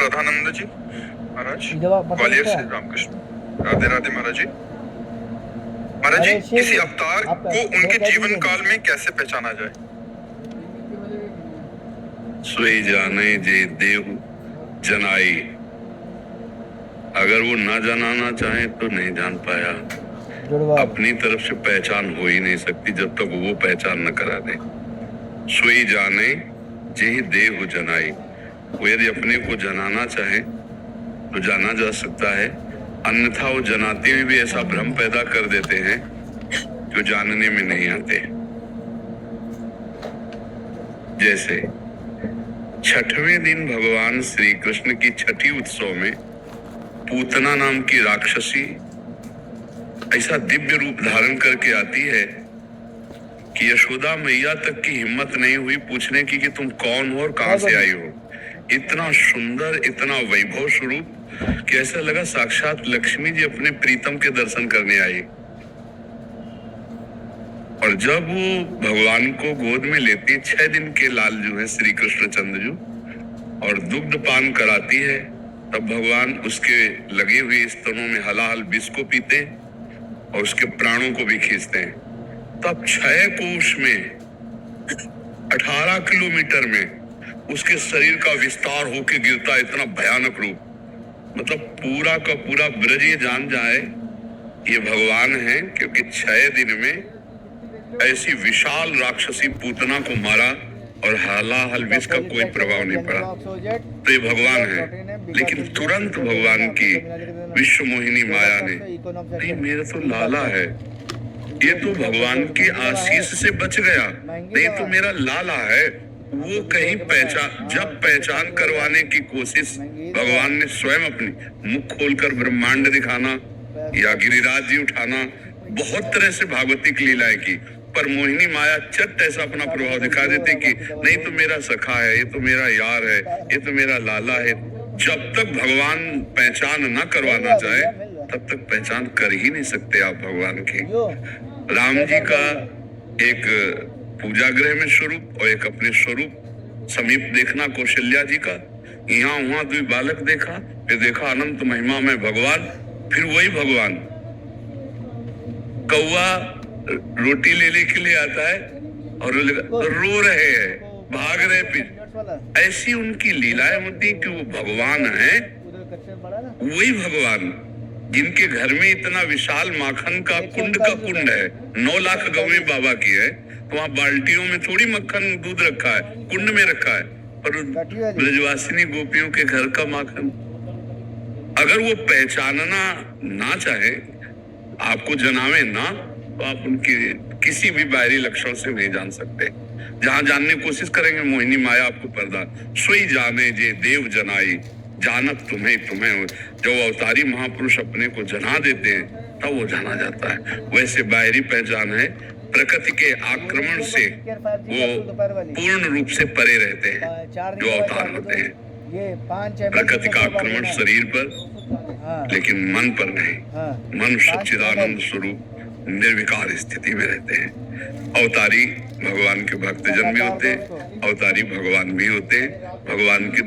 राधानंद जी महाराज, ग्वालियर से रामकृष्ण। राधे राधे महाराज जी। महाराज जी, किसी अवतार को उनके जीवन काल में कैसे पहचाना जाए? सोई जाने जे देव जनाई। अगर वो ना जनाना चाहे तो नहीं जान पाया। अपनी तरफ से पहचान हो ही नहीं सकती जब तक वो पहचान न करा दे। सोई जाने जे देव जनाई। वो यदि अपने को जनाना चाहे तो जाना जा सकता है, अन्यथा वो जनाते हुए भी ऐसा भ्रम पैदा कर देते हैं जो जानने में नहीं आते। जैसे छठवें दिन भगवान श्री कृष्ण की छठी उत्सव में पूतना नाम की राक्षसी ऐसा दिव्य रूप धारण करके आती है कि यशोदा मैया तक की हिम्मत नहीं हुई पूछने की कि तुम कौन हो और कहां से आई हो। इतना सुंदर, इतना वैभव स्वरूप कि ऐसा लगा साक्षात लक्ष्मी जी अपने प्रीतम के दर्शन करने आई। और जब वो भगवान को गोद में लेती है, 6 दिन के लाल जो है श्री कृष्ण चंद्र जो, और दुग्ध पान कराती है, तब भगवान उसके लगे हुए स्तनों में हलाहल विष को पीते और उसके प्राणों को भी खींचते हैं। तब 6 कोश में 18 किलोमीटर में उसके शरीर का विस्तार होके गिरता, इतना भयानक रूप। मतलब पूरा का पूरा ब्रज ये जान जाए ये भगवान है, क्योंकि 6 दिन में ऐसी विशाल राक्षसी पूतना को मारा और हलाहल विष का कोई प्रभाव नहीं पड़ा। तो ये भगवान है। लेकिन तुरंत भगवान की विश्व मोहिनी माया ने, नहीं मेरा तो लाला है, ये तो भगवान के आशीष से बच गया, नहीं तो मेरा लाला है। वो कहीं जब पहचान करवाने की कोशिश भगवान ने स्वयं अपनी मुख खोलकर ब्रह्मांड दिखाना या गिरिराज जी उठाना, बहुत तरह से भागवतिक लीलाएं की, पर मोहिनी माया चट ऐसा अपना प्रभाव दिखा देते कि नहीं तो मेरा सखा है, ये तो मेरा यार है, ये तो मेरा लाला है। जब तक भगवान पहचान न करवाना चाहे तब तक पहचान कर ही नहीं सकते आप भगवान की। राम जी का एक पूजा गृह में स्वरूप और एक अपने स्वरूप समीप देखना कौशल्या जी का, यहाँ वहां 2 बालक देखा, फिर देखा अनंत महिमा में भगवान, फिर वही भगवान। कौआ रोटी लेने के लिए आता है और रो रहे हैं, भाग रहे पीछे। ऐसी उनकी लीलाएं होती कि वो भगवान है, वही भगवान जिनके घर में इतना विशाल माखन का कुंड है, 9 लाख गौएं बाबा की है, तो वहाँ बाल्टियों में थोड़ी मक्खन दूध रखा है, कुंड में रखा है, पर ब्रजवासिनी गोपियों के घर का माखन। अगर वो पहचानना ना चाहे, आपको जनावे ना, तो आप उनके किसी भी बाहरी लक्षण से नहीं जान सकते। जहां जानने की कोशिश करेंगे मोहिनी माया आपको पर्दा। सोई जाने जे देव जनाई, जानत तुम्हें जो अवतारी महापुरुष अपने को जना देते हैं तब वो जाना जाता है। वैसे बाहरी पहचान है, प्रकृति के आक्रमण से वो पूर्ण रूप से परे रहते हैं जो अवतार होते हैं। प्रकृति का आक्रमण शरीर पर, लेकिन मन पर नहीं। मन सच्चिदानंद स्वरूप निर्विकार स्थिति में रहते हैं। अवतारी भगवान के भक्तजन भी होते हैं, अवतारी भगवान भी होते हैं। भगवान के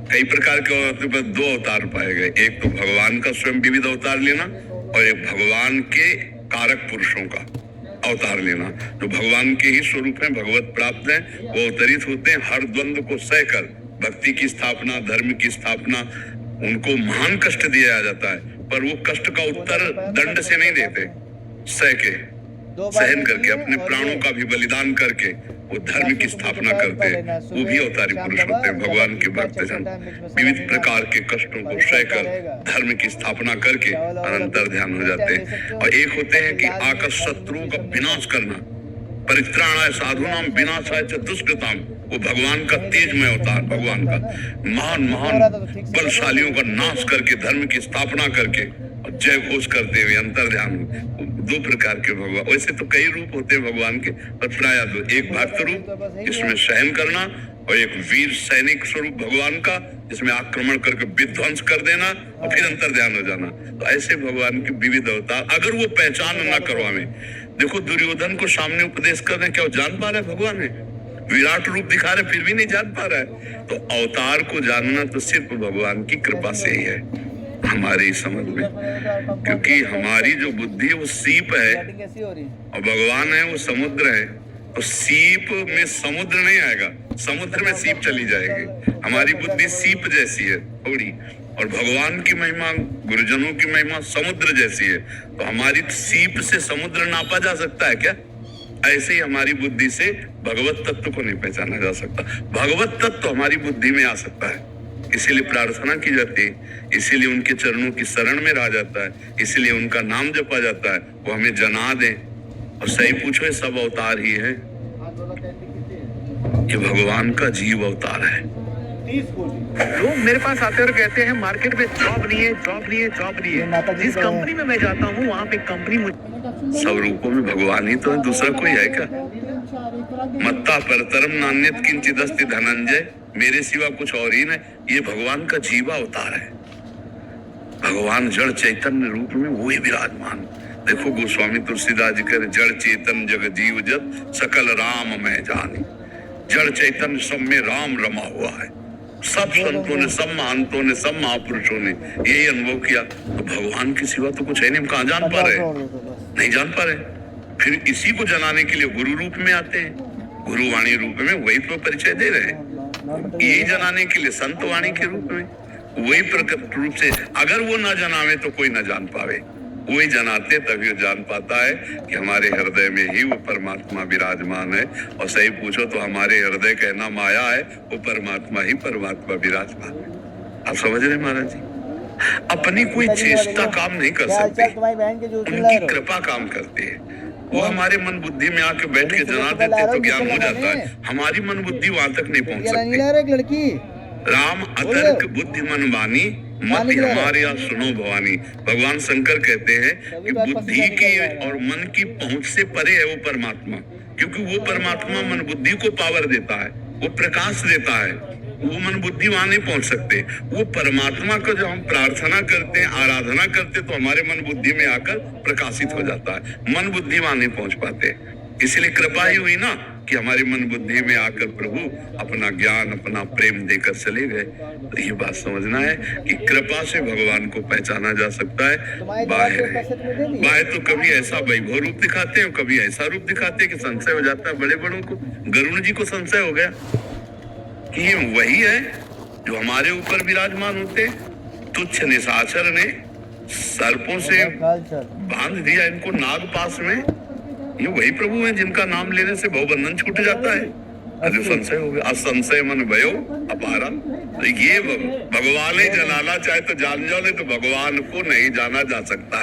कई प्रकार के 2 अवतार पाए गए, एक तो भगवान का स्वयं विविध अवतार लेना और एक भगवान के कारक पुरुषों का अवतार लेना, जो भगवान के ही स्वरूप हैं, भगवत प्राप्त हैं, वो अवतरित होते हैं। हर द्वंद्व को सहकर भक्ति की स्थापना, धर्म की स्थापना, उनको महान कष्ट दिया जाता है, पर वो कष्ट का उत्तर दंड से नहीं देते, सह के सहन करके अपने प्राणों का भी बलिदान करके वो धर्म की स्थापना करते हैं। वो भी अवतारी पुरुष होते हैं। भगवान के भक्तजन विविध प्रकार के कष्टों को सहकर धर्म की स्थापना करके अनंतर ध्यान हो जाते हैं। और एक होते हैं कि आकर शत्रुओं का विनाश करना, परित्राणाय साधूनाम विनाशाय च दुष्कृताम, वो भगवान का तेजमय अवतार, भगवान का महान बलशालियों का नाश करके धर्म की स्थापना करके और जय घोष करते हुए अंतर ध्यान। 2 प्रकार के भगवान, वैसे तो कई रूप होते हैं भगवान के, पर प्राय 2, एक भक्त रूप जिसमें सहन करना और एक वीर सैनिक स्वरूप भगवान का जिसमें आक्रमण करके विध्वंस कर देना और फिर अंतर ध्यान हो जाना। तो ऐसे भगवान के विविध अवतार, अगर वो पहचान न करवावे। देखो दुर्योधन को सामने उपदेश कर रहे, क्या वो जान पा रहे भगवान है? विराट रूप दिखा रहे फिर भी नहीं जान पा रहा है। तो अवतार को जानना तो सिर्फ भगवान की कृपा से ही है हमारी समझ में, क्योंकि हमारी जो बुद्धि है वो सीप है और भगवान है वो समुद्र है। तो सीप में समुद्र नहीं आएगा, समुद्र में सीप चली जाएगी। हमारी बुद्धि सीप जैसी है थोड़ी, और भगवान की महिमा, गुरुजनों की महिमा समुद्र जैसी है। तो हमारी सीप से समुद्र नापा जा सकता है क्या? ऐसे ही हमारी बुद्धि से भगवत तत्व को नहीं पहचाना जा सकता। भगवत तत्व हमारी बुद्धि में आ सकता है, इसीलिए प्रार्थना की जाती है, इसीलिए उनके चरणों की शरण में रहा जाता है, इसीलिए उनका नाम जपा जाता है। वो हमें जना दे। और सही पूछो, ये सब अवतार ही है, ये भगवान का जीव अवतार है। लोग मेरे पास आते और कहते हैं मार्केट में जॉब नहीं है, जॉब नहीं है, जॉब नहीं है। जिस कंपनी में मैं जाता हूँ वहाँ पे कंपनी सब रूपों में भगवान ही तो है, दूसरा कोई है क्या? मत्ता परतरम नान्यत किंचिदस्ति धनंजय, मेरे सिवा कुछ और ही नहीं। ये भगवान का जीवा अवतार है। भगवान जड़ चैतन्य रूप में वही विराजमान। देखो गोस्वामी तुलसीदास जी कह, जड़ चेतन जग जीव जब सकल राम मैं जानी। जड़ चैतन्य सब में राम रमा हुआ है। सब संतों ने, सब महंतों ने, सब महापुरुषों ने यही अनुभव किया। तो भगवान के सिवा तो कुछ है नहीं, हम कहाँ जान पा रहे? नहीं जान पा रहे। फिर इसी को जनाने के लिए गुरु रूप में आते हैं, गुरुवाणी रूप में वही तो परिचय दे रहे हैं। यही जनाने के लिए संत वाणी के रूप में वही प्रकट रूप से। अगर वो ना जनावे तो कोई ना जान पावे, वही जनाते तभी वो जान पाता है कि हमारे हृदय में ही वो परमात्मा विराजमान है। और सही पूछो तो हमारे हृदय कहना माया है, वो परमात्मा ही परमात्मा विराजमान है। आप समझ रहे महाराज जी? अपनी कोई चेष्टा काम नहीं कर सकती, उनकी कृपा काम करती है। वो हमारे मन बुद्धि में आके बैठ के जना देते तो ज्ञान हो जाता है। हमारी मन बुद्धि वहां तक नहीं पहुंच सकती। राम अतर्क बुद्धि मन वाणी मत हमारे यहाँ सुनो भवानी। भगवान शंकर कहते हैं कि बुद्धि की और मन की पहुंच से परे है वो परमात्मा, क्योंकि वो परमात्मा मन बुद्धि को पावर देता है, वो प्रकाश देता है। वो मन बुद्धि वहां नहीं पहुंच सकते। वो परमात्मा को जब हम प्रार्थना करते हैं, आराधना करते, तो हमारे मन बुद्धि में आकर प्रकाशित हो जाता है। मन बुद्धि वहां नहीं पहुंच पाते, इसलिए कृपा ही हुई ना कि हमारी मन बुद्धि में आकर प्रभु अपना ज्ञान, अपना प्रेम देकर चले गए। तो ये बात समझना है कि कृपा से भगवान को पहचाना जा सकता है। बाह्य तो कभी ऐसा वैभव रूप दिखाते हैं, कभी ऐसा रूप दिखाते हैं कि संशय हो जाता है बड़े बड़ों को। गरुड़ जी को संशय हो गया कि ये वही है जो हमारे ऊपर विराजमान होते। तुच्छ निशाचर ने सर्पों से बांध दिया इनको नाग पास में, ये वही प्रभु हैं जिनका नाम लेने से भवबंधन छूट जाता है। अरे संशय हो गया, असंशय मन भयो अपारा। तो ये भगवान ही जनाना चाहे तो जान जाओ, नहीं तो भगवान को नहीं जाना जा सकता।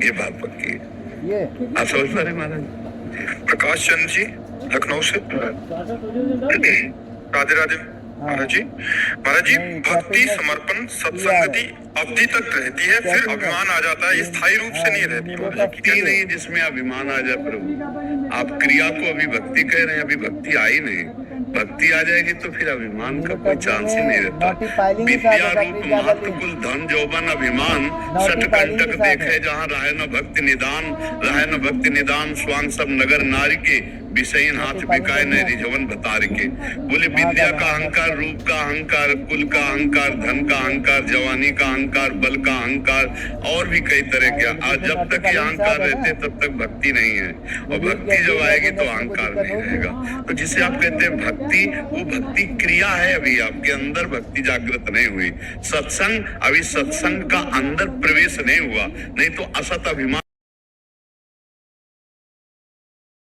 ये बात पक्की है। आप समझ पा रहे महाराज? प्रकाश चंद जी लखनऊ से। राधे राधे महाराज जी। महाराज जी, भक्ति समर्पण सत्संगति अवधि तक रहती है, फिर अभिमान आ जाता है, स्थायी रूप से नहीं रहती। भक्ति नहीं जिसमें अभिमान आ जाए प्रभु। आप क्रिया को अभी भक्ति कह रहे हैं, अभी भक्ति आई नहीं। भक्ति आ जाएगी तो फिर अभिमान का कोई चांस ही नहीं रहता। विद्या रूप मात्र कुल धन जौबन अभिमान सठ कंटक देखे जहाँ रहे न भक्ति निदान, रहे न भक्ति निदान स्वांग सब नगर नारी के विषयन हाथ बिकाए न रिझवन बतार के। बोले विद्या का अहंकार, रूप का अहंकार, कुल का अहंकार, धन का अहंकार, जवानी का अहंकार, बल का अहंकार, और भी कई तरह के। आज जब तक ये अहंकार रहते तब तक भक्ति नहीं है, और भक्ति जब आएगी तो अहंकार नहीं रहेगा। तो जिसे आप कहते हैं भक्ति, वो भक्ति क्रिया है। अभी आपके अंदर भक्ति जागृत नहीं हुई। सत्संग, अभी सत्संग का अंदर प्रवेश नहीं हुआ, नहीं तो असत अभिमान